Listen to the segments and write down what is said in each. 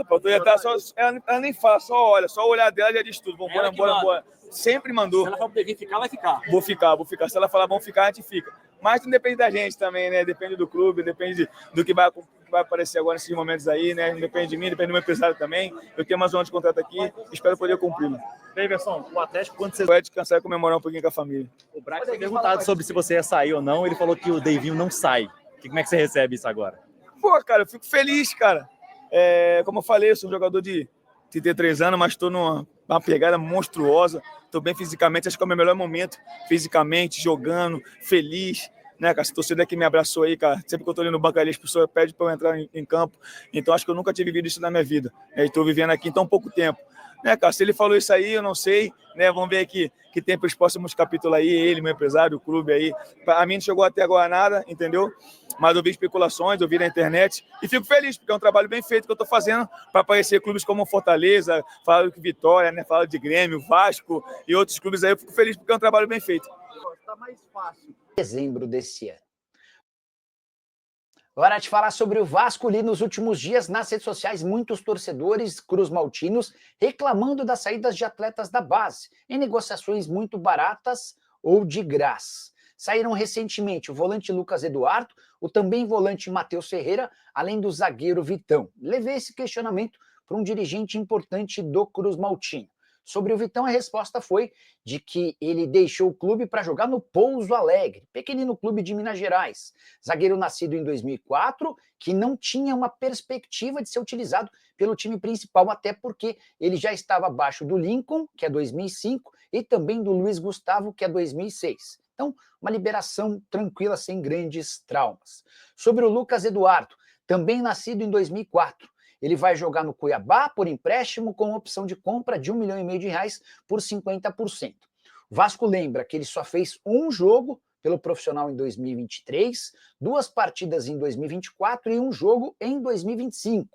Pra tu já tá só... Ela nem fala, só olha, só o olhar dela já diz tudo. Vambora. Sempre mandou. Se ela falar devia ficar, vai ficar. Vou ficar. Se ela falar vamos ficar, a gente fica. Mas não depende da gente também, né? Depende do clube, depende do que vai aparecer agora nesses momentos aí, né? Não depende de mim, depende do meu empresário também. Eu tenho mais um ano de contrato aqui, espero poder cumpri-lo. Davidson, o Atlético, quando você vai descansar e comemorar um pouquinho com a família. O Braga foi perguntado sobre se você ia sair ou não, ele falou que o Davinho não sai. Como é que você recebe isso agora? Pô, cara, eu fico feliz, cara. Como eu falei, eu sou um jogador de 33 anos, mas estou numa pegada monstruosa. Estou bem fisicamente, acho que é o meu melhor momento, fisicamente, jogando, feliz. Né, cara, esse torcedor que me abraçou aí, cara, sempre que eu tô ali no banco ali, as pessoas pedem para eu entrar em campo. Então, acho que eu nunca tinha vivido isso na minha vida. Estou vivendo aqui em tão pouco tempo. Né, cara, se ele falou isso aí, eu não sei, né, vamos ver aqui que tem para os próximos capítulos aí, ele, meu empresário, o clube aí. A mim não chegou até agora nada, entendeu? Mas eu vi especulações, eu vi na internet e fico feliz, porque é um trabalho bem feito que eu estou fazendo para aparecer clubes como Fortaleza, falo de Vitória, né, falo de Grêmio, Vasco e outros clubes aí, eu fico feliz porque é um trabalho bem feito. Está mais fácil. Dezembro desse ano. Agora te falar sobre o Vasco. Ali nos últimos dias, nas redes sociais, muitos torcedores cruzmaltinos reclamando das saídas de atletas da base, em negociações muito baratas ou de graça. Saíram recentemente o volante Lucas Eduardo, o também volante Matheus Ferreira, além do zagueiro Vitão. Levei esse questionamento para um dirigente importante do cruzmaltino. Sobre o Vitão, a resposta foi de que ele deixou o clube para jogar no Pouso Alegre, pequenino clube de Minas Gerais. Zagueiro nascido em 2004, que não tinha uma perspectiva de ser utilizado pelo time principal, até porque ele já estava abaixo do Lincoln, que é 2005, e também do Luiz Gustavo, que é 2006. Então, uma liberação tranquila, sem grandes traumas. Sobre o Lucas Eduardo, também nascido em 2004, ele vai jogar no Cuiabá por empréstimo com opção de compra de R$1,5 milhão por 50%. O Vasco lembra que ele só fez um jogo pelo profissional em 2023, 2 partidas em 2024 e um jogo em 2025.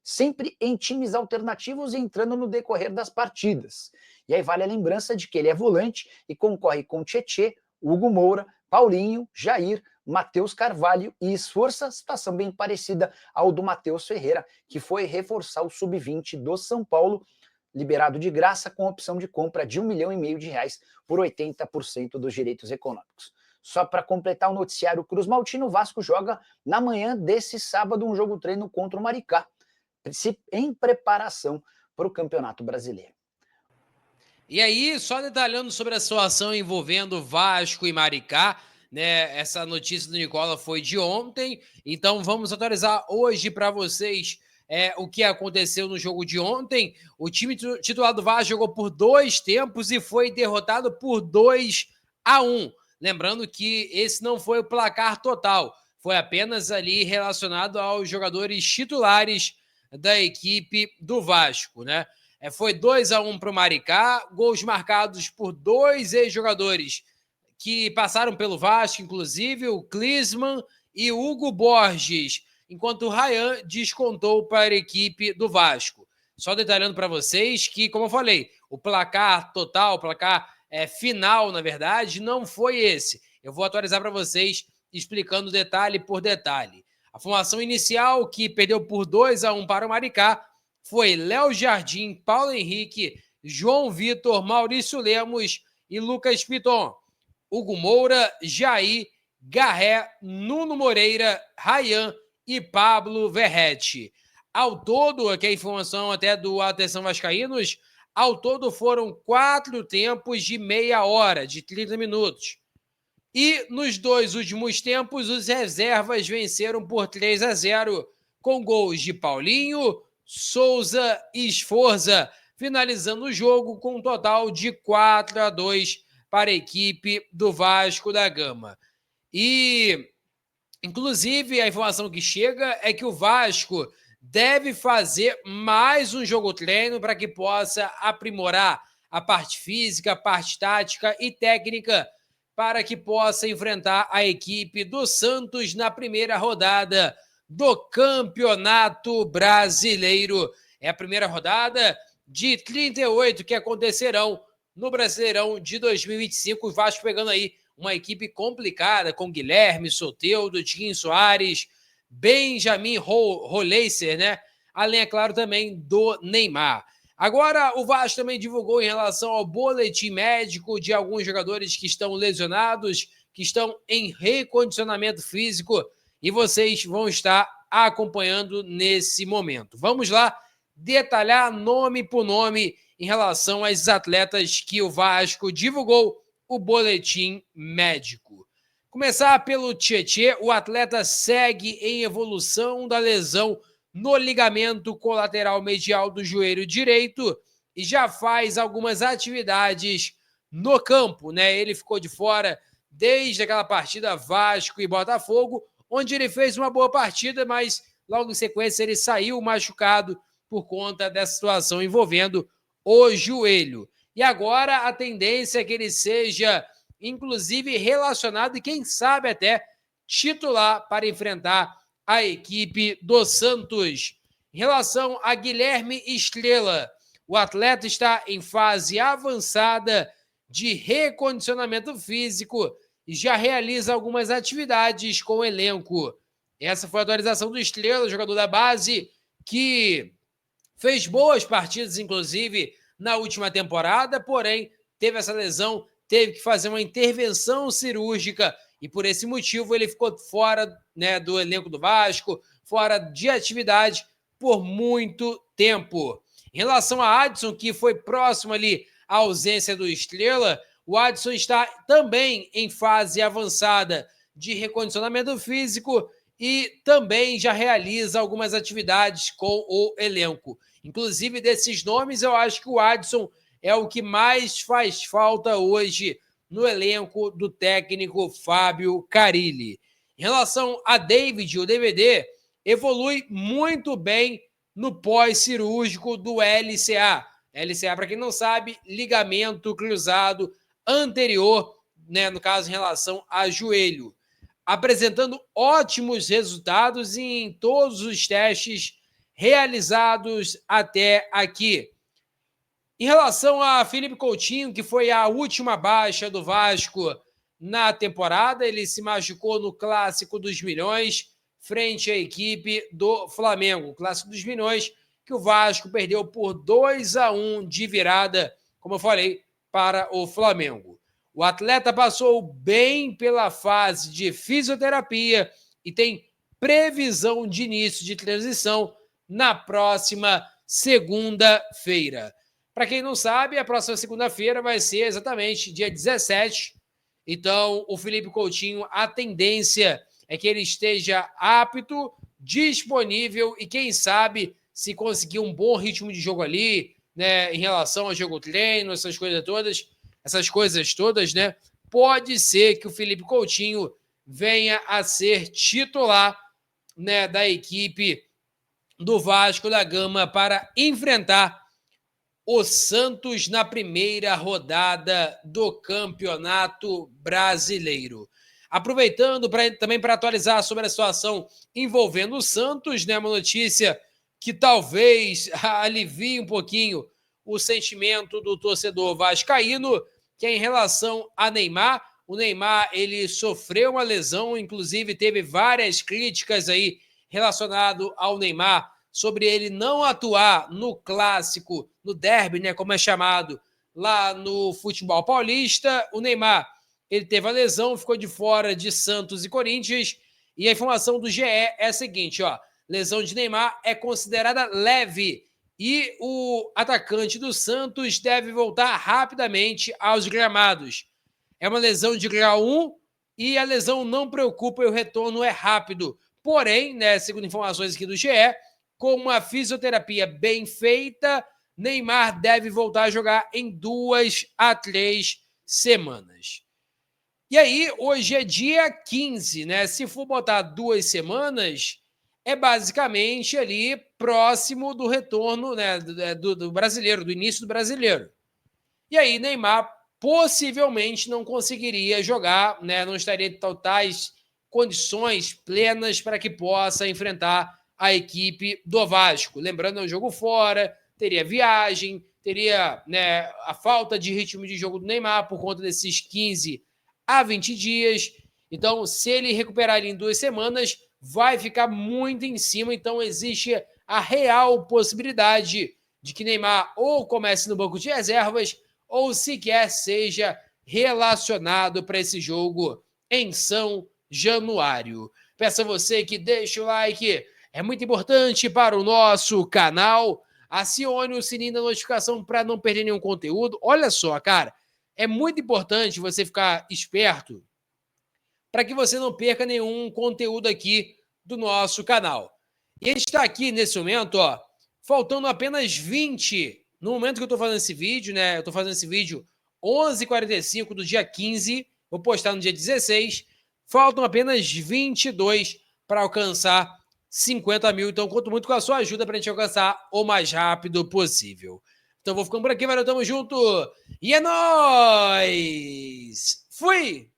Sempre em times alternativos e entrando no decorrer das partidas. E aí vale a lembrança de que ele é volante e concorre com Tietê, Hugo Moura, Paulinho, Jair, Matheus Carvalho e Esforça, situação bem parecida ao do Matheus Ferreira, que foi reforçar o sub-20 do São Paulo, liberado de graça com opção de compra de R$1,5 milhão por 80% dos direitos econômicos. Só para completar o noticiário cruzmaltino, o Vasco joga na manhã desse sábado um jogo-treino contra o Maricá, em preparação para o Campeonato Brasileiro. E aí, só detalhando sobre a situação envolvendo Vasco e Maricá, né? Essa notícia do Nicola foi de ontem, então vamos atualizar hoje para vocês o que aconteceu no jogo de ontem. O time titular do Vasco jogou por 2 tempos e foi derrotado por 2-1. Lembrando que esse não foi o placar total, foi apenas ali relacionado aos jogadores titulares da equipe do Vasco, né? Foi 2-1 para o Maricá, gols marcados por 2 ex-jogadores que passaram pelo Vasco, inclusive o Klinsmann e o Hugo Borges, enquanto o Ryan descontou para a equipe do Vasco. Só detalhando para vocês que, como eu falei, o placar total, o placar final, na verdade, não foi esse. Eu vou atualizar para vocês, explicando detalhe por detalhe. A formação inicial, que perdeu por 2-1 para o Maricá, foi Léo Jardim, Paulo Henrique, João Vitor, Maurício Lemos e Lucas Piton. Hugo Moura, Jair, Garré, Nuno Moreira, Ryan e Pablo Verrete. Ao todo, aqui a informação até do Atenção Vascaínos, ao todo foram 4 tempos de meia hora, de 30 minutos. E nos 2 últimos tempos, os reservas venceram por 3-0, com gols de Paulinho, Souza e Esforza, finalizando o jogo com um total de 4-2 para a equipe do Vasco da Gama. E, inclusive, a informação que chega é que o Vasco deve fazer mais um jogo-treino para que possa aprimorar a parte física, a parte tática e técnica para que possa enfrentar a equipe do Santos na primeira rodada do Campeonato Brasileiro. É a primeira rodada de 38 que acontecerão no Brasileirão de 2025. O Vasco pegando aí uma equipe complicada com Guilherme, Soteldo, Tim Soares, Benjamin Roleiser, né? além, é claro, também do Neymar. Agora, o Vasco também divulgou em relação ao boletim médico de alguns jogadores que estão lesionados, que estão em recondicionamento físico, e vocês vão estar acompanhando nesse momento. Vamos lá detalhar nome por nome em relação a esses atletas que o Vasco divulgou o boletim médico. Começar pelo Tietê, o atleta segue em evolução da lesão no ligamento colateral medial do joelho direito e já faz algumas atividades no campo, né? Ele ficou de fora desde aquela partida Vasco e Botafogo, onde ele fez uma boa partida, mas logo em sequência ele saiu machucado por conta dessa situação envolvendo o joelho. E agora a tendência é que ele seja, inclusive, relacionado e, quem sabe, até titular para enfrentar a equipe do Santos. Em relação a Guilherme Estrela, o atleta está em fase avançada de recondicionamento físico e já realiza algumas atividades com o elenco. Essa foi a atualização do Estrela, jogador da base, que fez boas partidas, inclusive, na última temporada, porém, teve essa lesão, teve que fazer uma intervenção cirúrgica e, por esse motivo, ele ficou fora, né, do elenco do Vasco, fora de atividade por muito tempo. Em relação a Adson, que foi próximo ali à ausência do Estrela, o Adson está também em fase avançada de recondicionamento físico e também já realiza algumas atividades com o elenco. Inclusive, desses nomes, eu acho que o Adson é o que mais faz falta hoje no elenco do técnico Fábio Carille. Em relação a David, o DVD evolui muito bem no pós-cirúrgico do LCA. LCA, para quem não sabe, ligamento cruzado anterior, né, no caso, em relação a joelho. Apresentando ótimos resultados em todos os testes realizados até aqui. Em relação a Felipe Coutinho, que foi a última baixa do Vasco na temporada, ele se machucou no Clássico dos Milhões, frente à equipe do Flamengo. Clássico dos Milhões, que o Vasco perdeu por 2-1 de virada, como eu falei, para o Flamengo. O atleta passou bem pela fase de fisioterapia e tem previsão de início de transição na próxima segunda-feira. Para quem não sabe, a próxima segunda-feira vai ser exatamente dia 17. Então, o Felipe Coutinho, a tendência é que ele esteja apto, disponível e, quem sabe, se conseguir um bom ritmo de jogo ali, né, em relação ao jogo-treino, essas coisas todas, né, pode ser que o Felipe Coutinho venha a ser titular, né, da equipe do Vasco da Gama para enfrentar o Santos na primeira rodada do Campeonato Brasileiro. Aproveitando também para atualizar sobre a situação envolvendo o Santos, né, uma notícia que talvez alivie um pouquinho o sentimento do torcedor vascaíno, que é em relação a Neymar. O Neymar, ele sofreu uma lesão, inclusive teve várias críticas aí relacionado ao Neymar, sobre ele não atuar no clássico, no derby, né, como é chamado, lá no futebol paulista. O Neymar, ele teve a lesão, ficou de fora de Santos e Corinthians, e a informação do GE é a seguinte, ó, lesão de Neymar é considerada leve e o atacante do Santos deve voltar rapidamente aos gramados. É uma lesão de grau 1 e a lesão não preocupa e o retorno é rápido. Porém, né, segundo informações aqui do GE, com uma fisioterapia bem feita, Neymar deve voltar a jogar em 2 a 3 semanas. E aí, hoje é dia 15, né? Se for botar 2 semanas, é basicamente ali próximo do retorno, né, do brasileiro, do início do brasileiro. E aí, Neymar possivelmente não conseguiria jogar, né? Não estaria em totais condições plenas para que possa enfrentar a equipe do Vasco. Lembrando, é um jogo fora, teria viagem, teria, né, a falta de ritmo de jogo do Neymar por conta desses 15 a 20 dias. Então, se ele recuperar em 2 semanas, vai ficar muito em cima. Então, existe a real possibilidade de que Neymar ou comece no banco de reservas ou sequer seja relacionado para esse jogo em São Januário. Peço a você que deixe o like, é muito importante para o nosso canal. Acione o sininho da notificação para não perder nenhum conteúdo. Olha só, cara, é muito importante você ficar esperto para que você não perca nenhum conteúdo aqui do nosso canal. E a gente está aqui nesse momento, ó, faltando apenas 20. No momento que eu estou fazendo esse vídeo, né? Eu estou fazendo esse vídeo 11h45 do dia 15, vou postar no dia 16. Faltam apenas 22 para alcançar 50 mil. Então, conto muito com a sua ajuda para a gente alcançar o mais rápido possível. Então, vou ficando por aqui, valeu, tamo junto. E é nóis! Fui!